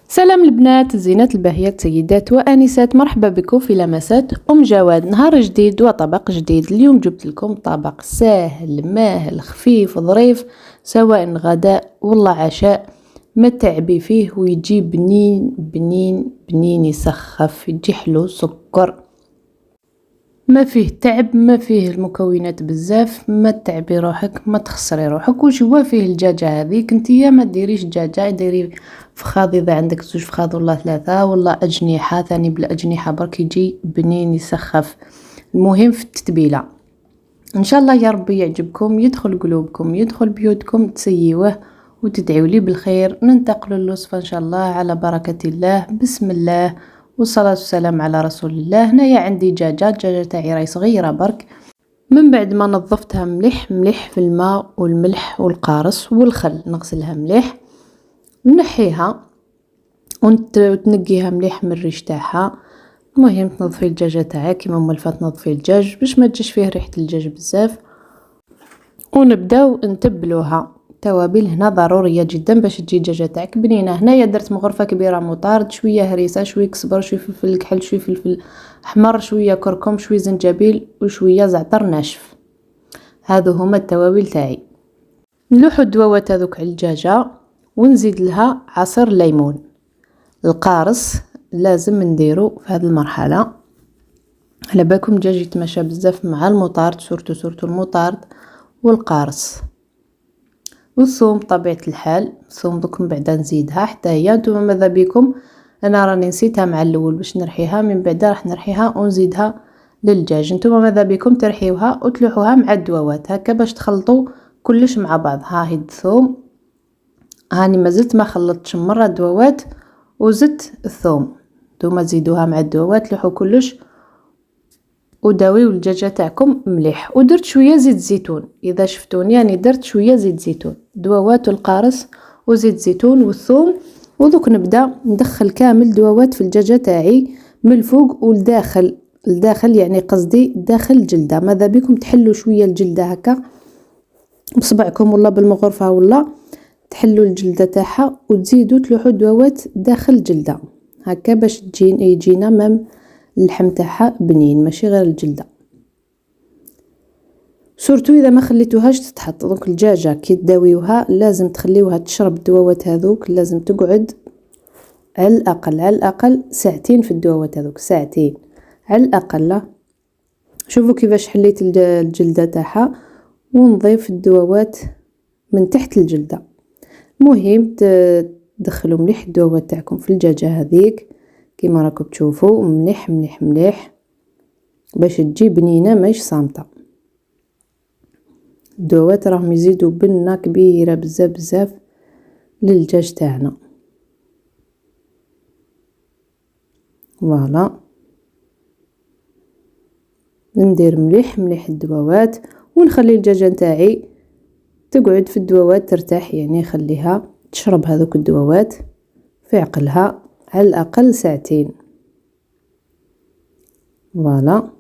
سلام البنات، الزينات الباهيات، سيدات وآنسات، مرحبا بكم في لمسات أم جواد. نهار جديد وطبق جديد. اليوم جبت لكم طبق ساهل ماهل خفيف ظريف، سواء غداء ولا عشاء. ما تعبي فيه ويجي بنين بنين بنين، يسخف، يجي حلو سكر، ما فيه تعب، ما فيه المكونات بزاف، ما تعبي روحك، ما تخسري روحك. وش هو فيه الدجاجه هذيك؟ نتيا ما ديريش دجاجه، ديري فخاذ اذا عندك 2 فخاذ ولا 3 ولا اجنحه، ثاني بالاجنحه برك يجي بنين يسخف. المهم في التتبيله. ان شاء الله يا ربي يعجبكم، يدخل قلوبكم، يدخل بيوتكم، تسيوه وتدعوا لي بالخير. ننتقل للوصفه ان شاء الله على بركه الله. بسم الله والصلاة والسلام على رسول الله. هنايا عندي دجاجة تاعي راهي صغيرة برك. من بعد ما نظفتها مليح مليح في الماء والملح والقارص والخل، نغسلها مليح، نحيها وتنقيها مليح من الريش تاعها. المهم تنظفي الدجاجة تاعك كيما مولفة تنظفي الدجاج باش ما تجيش فيه ريحة الدجاج بزاف. ونبداو نتبلوها. توابل هنا ضروريه جدا باش تجي الدجاجه تاعك بنينه. هنايا درت مغرفه كبيره مطارد، شويه هريسه، شويه كزبر، شويه فلفل كحل، شويه فلفل احمر، شويه كركم، شويه زنجبيل وشويه زعتر ناشف. هادو هما التوابل تاعي. نلوحو الدواوات هذوك على الدجاجه ونزيد لها عصير ليمون. القارص لازم نديرو في هذه المرحله على بالكم الدجاج يتماشى بزاف مع المطارد، سورتو المطارد والقارص. والثوم بطبيعة الحال، الثوم دوك من بعد نزيدها حتى هي. نتوما ماذا بيكم، انا راني نسيتها مع الاول باش نرحيها، من بعد راح نرحيها ونزيدها للدجاج. نتوما ماذا بيكم ترحيوها وتلوحوها مع الدواوات هكا باش تخلطوا كلش مع بعض. ها هي الثوم، هاني مازلت ما خلطتش مرة الدواوات وزدت الثوم. نتوما زيدوها مع الدواوات، لوحوا كلش وداويو الدجاجه تاعكم مليح. ودرت شويه زيت زيتون، اذا شفتوني يعني درت شويه زيت زيتون، دواوات والقارص وزيت زيتون والثوم. ودوك نبدا ندخل كامل دواوات في الدجاجه تاعي من الفوق والداخل، الداخل يعني قصدي داخل الجلده. ماذا بكم تحلوا شويه الجلده هكا بصبعكم ولا بالمغرفه ولا تحلوا الجلده تاعها وتزيدوا تلوحوا دواوات داخل الجلده هكا باش يجينا مام اللحم تاعها بنين، ماشي غير الجلده. سورتو اذا ما خليتوهاش تتحط. دونك الدجاجه كي تداويوها لازم تخليوها تشرب الدواوات هذوك، لازم تقعد على الاقل ساعتين في الدواوات هذوك، ساعتين على الاقل. شوفوا كيفاش حليت الجلده تاعها ونضيف الدواوات من تحت الجلده. مهم تدخلوا مليح الدواوات تاعكم في الدجاجه هذيك كيما راكم تشوفوا، مليح مليح مليح باش تجي بنينه ماهيش صامته. الدواوات راهم يزيدوا بنه كبيره بزاف بزاف للدجاج تاعنا. فوالا ندير مليح مليح الدواوات ونخلي الدجاجه نتاعي تقعد في الدواوات ترتاح، يعني خليها تشرب هذوك الدواوات في عقلها على الاقل ساعتين. فوالا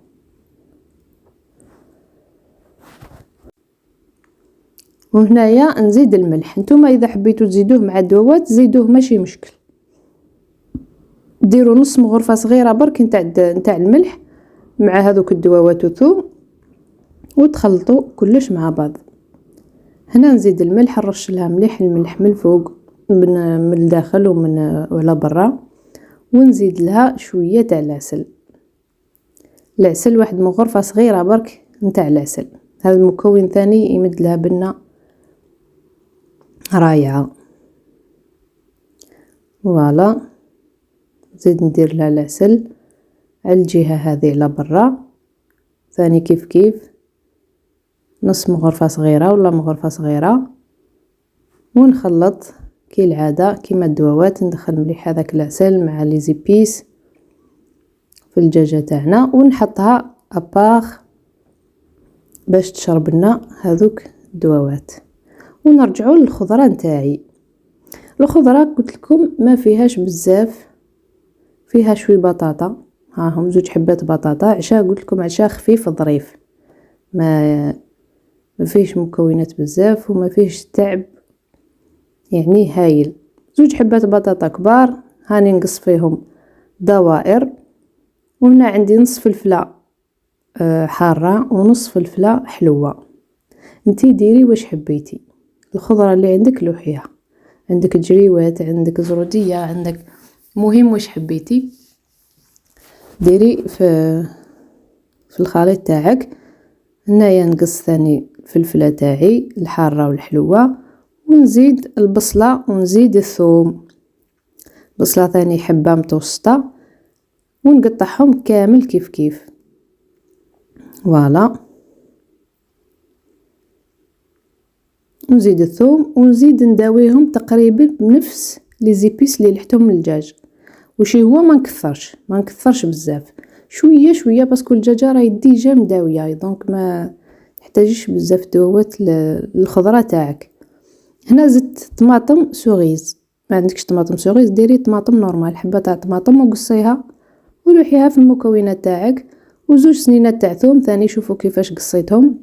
وهنايا نزيد الملح. نتوما اذا حبيتوا تزيدوه مع الدواوات زيدوه ماشي مشكل، ديروا نص مغرفه صغيره برك نتاع الملح مع هذوك الدواوات والثوم وتخلطوا كلش مع بعض. هنا نزيد الملح، نرش لها مليح الملح من الفوق من الداخل ومن وعلى برا، ونزيد لها شويه تاع العسل واحد مغرفه صغيره برك نتاع العسل. هذا المكون ثاني يمد لها بنه رايعه. فوالا زيد ندير لها العسل على الجهه هذه على برا، ثاني كيف نص مغرفه صغيره ولا مغرفه صغيره، ونخلط كي العاده كيما الدواوات. ندخل مليح هذاك العسل مع لي زيبيس في الدجاجه تاعنا ونحطها اباغ باش تشرب لنا هذوك الدواوات. ونرجعوا للخضره نتاعي. الخضره قلت لكم ما فيهاش بزاف، فيها شوي بطاطا، ها هم 2 حبات بطاطا. عشاء قلت لكم عشاء خفيف ظريف، ما فيش مكونات بزاف وما فيش تعب، يعني هايل. 2 حبات بطاطا كبار هاني نقص فيهم دوائر. وهنا عندي نص فلفلة حارة ونص فلفلة حلوة. انتي ديري واش حبيتي، الخضرة اللي عندك لوحيها، عندك جريوات، عندك زرودية، عندك مهم واش حبيتي ديري في الخليط تاعك. هنايا نقص ثاني الفلفلة تاعي الحارة والحلوة، ونزيد البصلة ونزيد الثوم، بصلة ثاني حبة متوسطة، ونقطعهم كامل كيف كيف. فوالا نزيد الثوم ونزيد نداويهم تقريبا بنفس لي زيبيس اللي لحتهم من الدجاج. وشي هو ما نكثرش بزاف، شويه شويه باسكو الدجاجه راهي ديجا مداويه، دونك ما تحتاجيش بزاف دوات للخضره تاعك. هنا زدت طماطم سوريز، ما عندكش طماطم سوريز ديري طماطم نورمال، حبه تاع طماطم وقصيها ولوحيها في المكونات تاعك. وزوج سنينات تاع ثوم ثاني، شوفوا كيفاش قصيتهم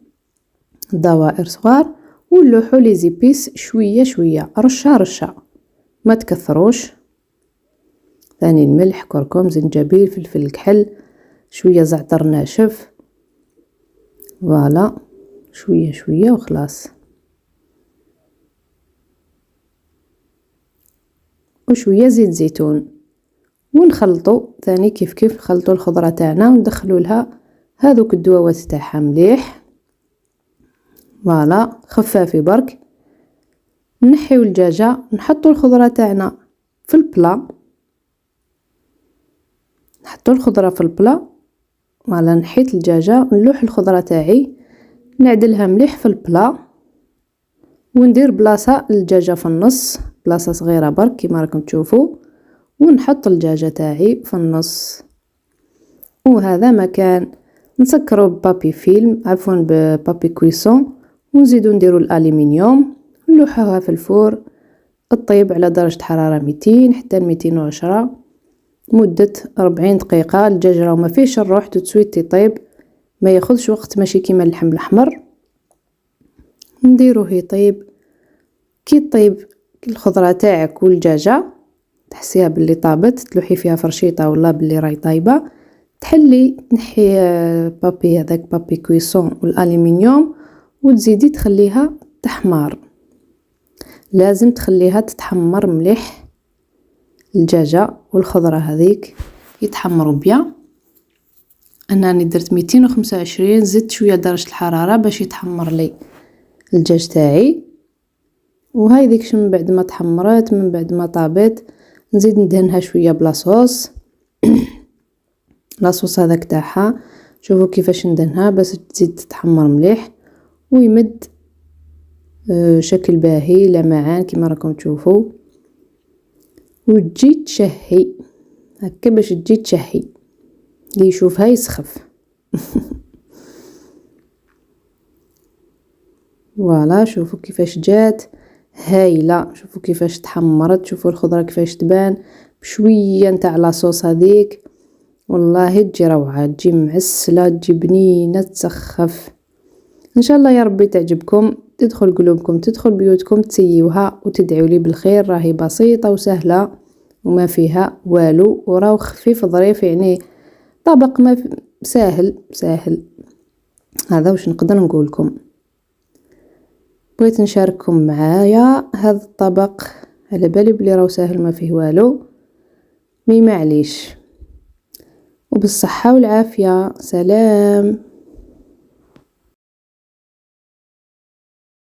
دوائر صغار. ونلوحو لي زيبيس شويه شويه، رشه رشه، ما تكثروش. ثاني الملح، كركم، زنجبيل، فلفل الكحل، شويه زعتر ناشف. فوالا شويه شويه وخلاص. وشويه زيت زيتون، ونخلطوا ثاني كيف كيف نخلطوا الخضره تاعنا وندخلوا لها هذوك الدواوات تاعها مليح. فوالا خفافي برك. نحيو الدجاجه، نحطوا الخضره تاعنا في البلا، نحطوا الخضره في البلا. فوالا نحيت الدجاجه، نلوح الخضره تاعي، نعدلها مليح في البلا، وندير بلاصه للدجاجه في النص، بلاصه صغيره برك كيما راكم تشوفوا، ونحط الدجاجه تاعي في النص. وهذا مكان نسكروا ببابي فيلم، عفوا ببابي كويسون، ونزيدو نديرو الالومنيوم، نلوحوها في الفور الطيب على درجة حرارة 200 حتى 210 مدة 40 دقيقة. الدجاج راه ما فيهش الروح تسويت يطيب، ما ياخذش وقت، ماشي كيما اللحم الاحمر. نديروه يطيب، كي طيب الخضرة تاعك والدجاجة تحسيها باللي طابت، تلوحي فيها فرشيطة ولا باللي راهي طايبة، تنحي بابي هذاك بابي كويسون والالومنيوم، وتزيدي تخليها تحمر. لازم تخليها تتحمر مليح، الدجاجة والخضرة هذيك يتحمروا بيان. انا راني درت 225، زدت شويه درجه الحراره باش يتحمر لي الدجاج تاعي. وهاي ديكش من بعد ما تحمرت، من بعد ما طابت، نزيد ندهنها شويه بلاصوص لاصوص هذاك تاعها. شوفوا كيفاش ندهنها باش تزيد تتحمر مليح ويمد شكل باهي لمعان كما راكم تشوفوا. وتجي تشهي هكا باش تجي تشهي، اللي يشوفها يسخف. فوالا شوفوا كيفاش جات هايله، شوفوا كيفاش تحمرت، شوفوا الخضره كيفاش تبان بشويه نتاع لاصوص هذيك، والله تجي روعه، تجي معسله، تجي بنينه، تسخف. ان شاء الله يا ربي تعجبكم، تدخل قلوبكم، تدخل بيوتكم، تسيوها وتدعوا لي بالخير. راهي بسيطه وسهله وما فيها والو، وراه خفيف ظريف، يعني طبق ما ساهل ساهل. هذا واش نقدر نقولكم. بغيت نشارككم معايا هذا الطبق، على بالي بلي راه ساهل ما فيه والو، مي معليش. وبالصحة والعافية، سلام.